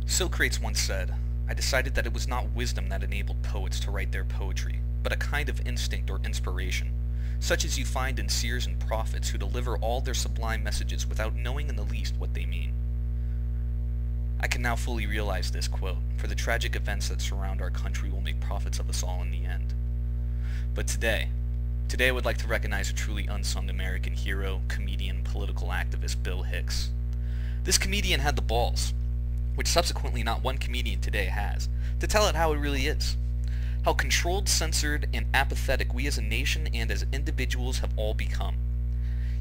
Socrates once said, "I decided that it was not wisdom that enabled poets to write their poetry, but a kind of instinct or inspiration, such as you find in seers and prophets who deliver all their sublime messages without knowing in the least what they mean." I can now fully realize this quote, for the tragic events that surround our country will make prophets of us all in the end. But today I would like to recognize a truly unsung American hero, comedian, political activist, Bill Hicks. This comedian had the balls, which subsequently not one comedian today has, to tell it how it really is. How controlled, censored, and apathetic we as a nation and as individuals have all become.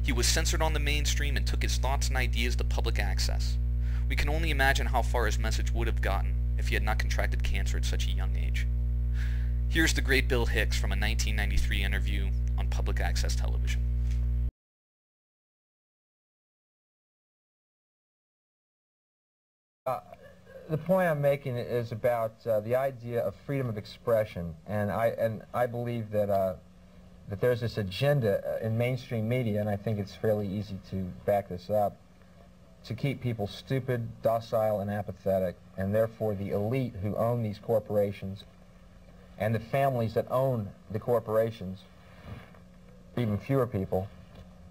He was censored on the mainstream and took his thoughts and ideas to public access. We can only imagine how far his message would have gotten if he had not contracted cancer at such a young age. Here's the great Bill Hicks from a 1993 interview on public access television. The point I'm making is about the idea of freedom of expression, and I believe that that there's this agenda in mainstream media, and I think it's fairly easy to back this up, to keep people stupid, docile, and apathetic, and therefore the elite who own these corporations and the families that own the corporations, even fewer people,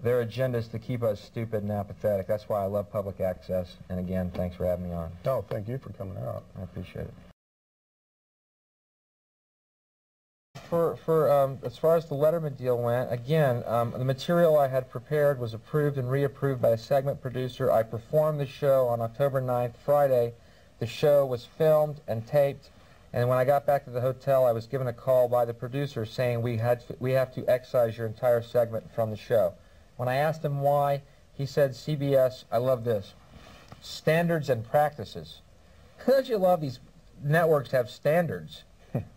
their agenda is to keep us stupid and apathetic. That's why I love public access. And again, thanks for having me on. Oh, thank you for coming out. I appreciate it. As far as the Letterman deal went, again, the material I had prepared was approved and reapproved by a segment producer. I performed the show on October 9th, Friday. The show was filmed and taped, and when I got back to the hotel, I was given a call by the producer saying we have to excise your entire segment from the show. When I asked him why, he said, "CBS, I love this, standards and practices." Don't you love these networks have standards?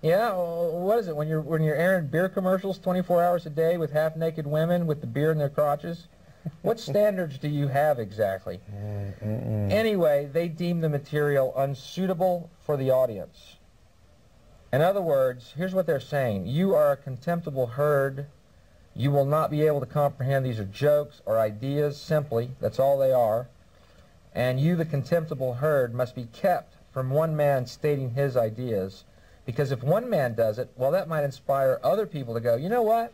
Yeah, well, what is it, when you're airing beer commercials 24 hours a day with half-naked women with the beer in their crotches? What standards do you have exactly? Anyway, they deemed the material unsuitable for the audience. In other words, here's what they're saying: you are a contemptible herd. You will not be able to comprehend these are jokes or ideas, simply. That's all they are. And you, the contemptible herd, must be kept from one man stating his ideas, because if one man does it, well, that might inspire other people to go, you know what?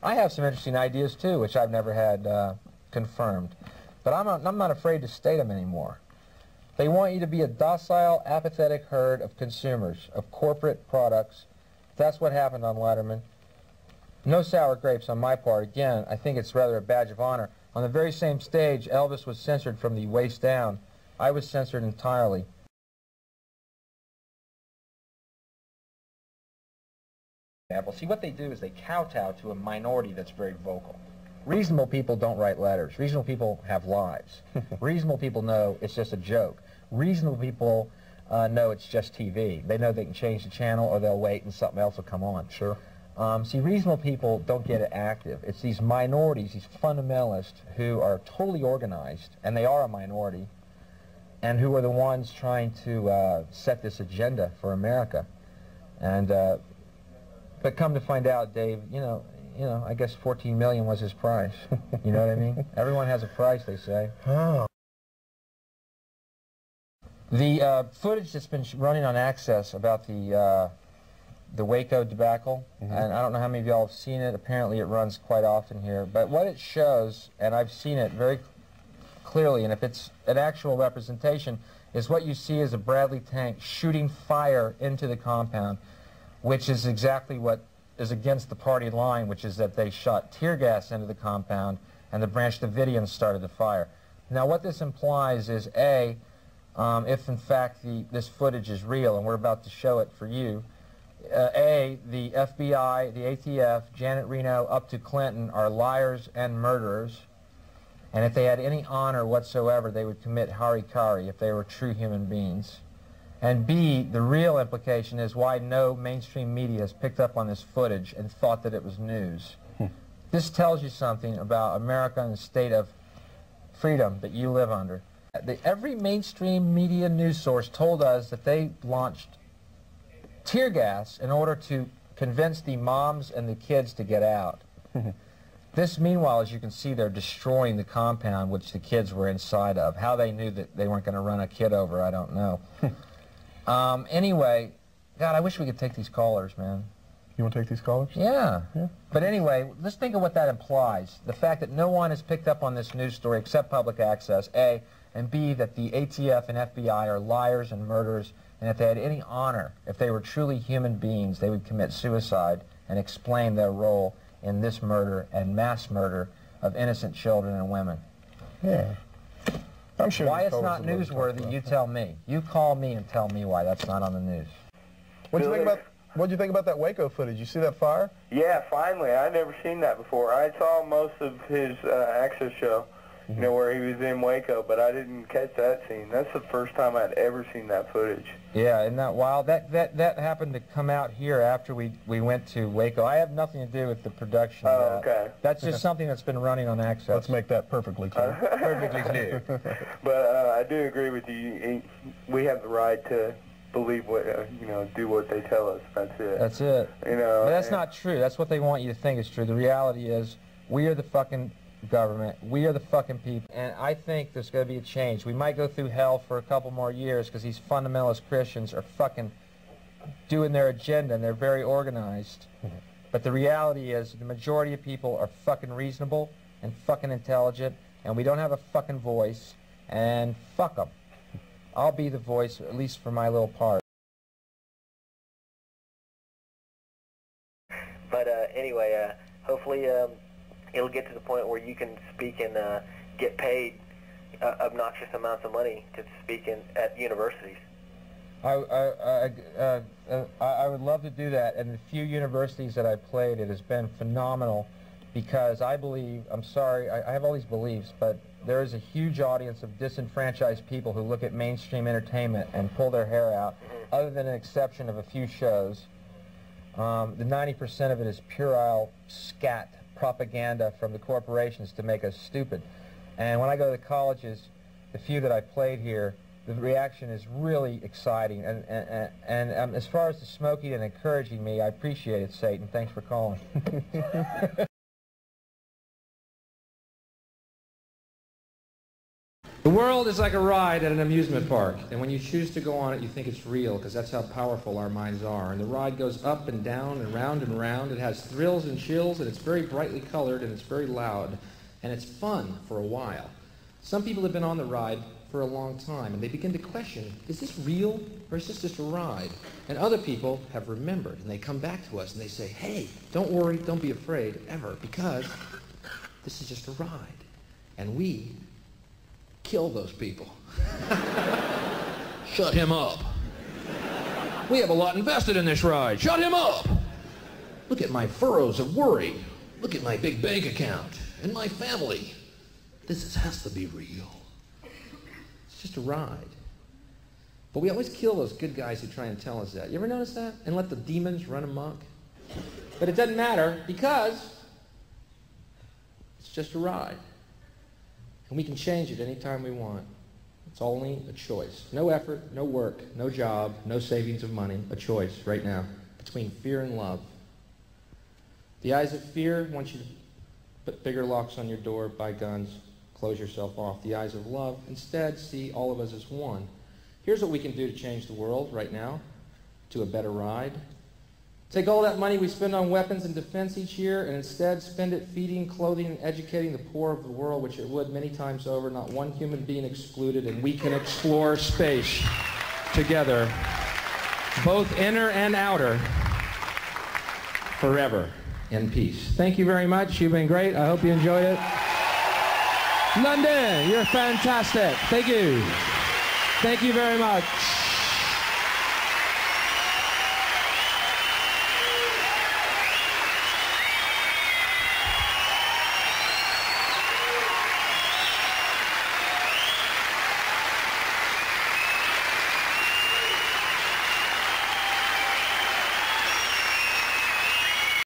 I have some interesting ideas too, which I've never had confirmed. But I'm not afraid to state them anymore. They want you to be a docile, apathetic herd of consumers, of corporate products. That's what happened on Letterman. No sour grapes on my part. Again, I think it's rather a badge of honor. On the very same stage, Elvis was censored from the waist down. I was censored entirely. See, what they do is they kowtow to a minority that's very vocal. Reasonable people don't write letters. Reasonable people have lives. Reasonable people know it's just a joke. Reasonable people know it's just TV. They know they can change the channel or they'll wait and something else will come on. Sure. See, reasonable people don't get it active. It's these minorities, these fundamentalists who are totally organized, and they are a minority, and who are the ones trying to set this agenda for America. And but come to find out, Dave, you know, I guess 14 million was his price. You know what I mean? Everyone has a price, they say. Oh. The footage that's been running on Access about the Waco debacle, and I don't know how many of y'all have seen it. Apparently it runs quite often here. But what it shows, and I've seen it very clearly, and if it's an actual representation, is what you see is a Bradley tank shooting fire into the compound, which is exactly what is against the party line, which is that they shot tear gas into the compound and the Branch Davidians started the fire. Now what this implies is, A, if in fact this footage is real, and we're about to show it for you, A, the FBI, the ATF, Janet Reno, up to Clinton are liars and murderers, and if they had any honor whatsoever, they would commit harikari if they were true human beings. And B, the real implication is why no mainstream media has picked up on this footage and thought that it was news. This tells you something about America and the state of freedom that you live under. Every mainstream media news source told us that they launched tear gas in order to convince the moms and the kids to get out. This, meanwhile, as you can see, they're destroying the compound which the kids were inside of. How they knew that they weren't going to run a kid over, I don't know. Anyway, God, I wish we could take these callers, man. You want to take these callers? Yeah. But anyway, let's think of what that implies. The fact that no one has picked up on this news story except public access, A, and B, that the ATF and FBI are liars and murderers, and if they had any honor, if they were truly human beings, they would commit suicide and explain their role in this murder and mass murder of innocent children and women. Yeah. I'm sure. Why it's not newsworthy, you tell me. You call me and tell me why that's not on the news. What'd you think about that Waco footage? You see that fire? Yeah, finally. I'd never seen that before. I saw most of his access show, you know, where he was in Waco, but I didn't catch that scene. That's the first time I'd ever seen that footage. Yeah, isn't that wild? That happened to come out here after we went to Waco. I have nothing to do with the production of that. Okay. That's just something that's been running on access. Let's make that perfectly clear. Perfectly clear. But I do agree with you. We have the right to believe what, you know, do what they tell us. That's it. That's it. You know. But that's not true. That's what they want you to think is true. The reality is, we are the fucking government. We are the fucking people. And I think there's going to be a change. We might go through hell for a couple more years because these fundamentalist Christians are fucking doing their agenda and they're very organized. But the reality is the majority of people are fucking reasonable and fucking intelligent, and we don't have a fucking voice, and fuck them. I'll be the voice, at least for my little part. But anyway, hopefully it'll get to the point where you can speak and get paid obnoxious amounts of money to speak at universities. I would love to do that, and the few universities that I played, it has been phenomenal, because I believe, I'm sorry, I have all these beliefs, but there is a huge audience of disenfranchised people who look at mainstream entertainment and pull their hair out, other than an exception of a few shows. The 90% of it is puerile scat propaganda from the corporations to make us stupid. And when I go to the colleges, the few that I played here, the reaction is really exciting. And as far as the smoking and encouraging me, I appreciate it, Satan. Thanks for calling. The world is like a ride at an amusement park, and when you choose to go on it, you think it's real, because that's how powerful our minds are. And the ride goes up and down and round and round. It has thrills and chills, and it's very brightly colored, and it's very loud, and it's fun for a while. Some people have been on the ride for a long time, and they begin to question, is this real, or is this just a ride? And other people have remembered, and they come back to us, and they say, hey, don't worry, don't be afraid, ever, because this is just a ride, and we kill those people. Shut him up. We have a lot invested in this ride. Shut him up. Look at my furrows of worry. Look at my big bank account and my family. This has to be real. It's just a ride. But we always kill those good guys who try and tell us that. You ever notice that? And let the demons run amok? But it doesn't matter, because it's just a ride. And we can change it anytime we want. It's only a choice. No effort, no work, no job, no savings of money. A choice right now between fear and love. The eyes of fear want you to put bigger locks on your door, buy guns, close yourself off. The eyes of love instead see all of us as one. Here's what we can do to change the world right now to a better ride. Take all that money we spend on weapons and defense each year and instead spend it feeding, clothing, and educating the poor of the world, which it would many times over, not one human being excluded, and we can explore space together, both inner and outer, forever in peace. Thank you very much. You've been great. I hope you enjoyed it. London, you're fantastic. Thank you. Thank you very much.